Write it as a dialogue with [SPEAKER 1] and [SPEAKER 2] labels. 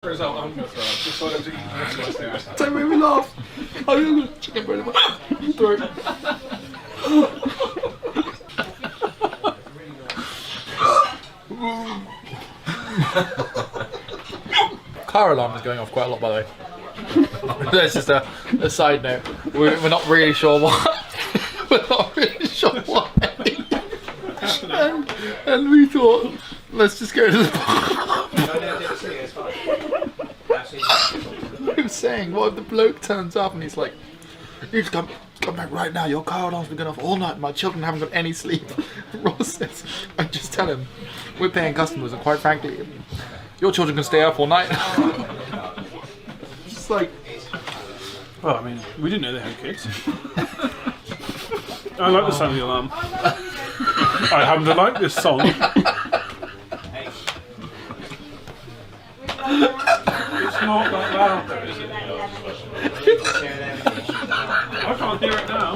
[SPEAKER 1] Result I'm going to throw. Just so I don't eat the rest of my
[SPEAKER 2] Don't make me laugh. I'm going to chicken bread in my throat. Car alarm is going off quite a lot, by the way. That's just a side note. We're not really sure why. We're not really sure why. And we thought, let's just go to the pub. We were saying, what if the bloke turns up and he's like, you need to come back right now, your car alarm's been going off all night, my children haven't got any sleep. Ross says, I just tell him, we're paying customers and quite frankly, your children can stay up all night. It's like,
[SPEAKER 1] Well, I mean, we didn't know they had kids. I like the sound of the alarm. I happen to like this song. It's not that loud though, is it? I can't hear it now.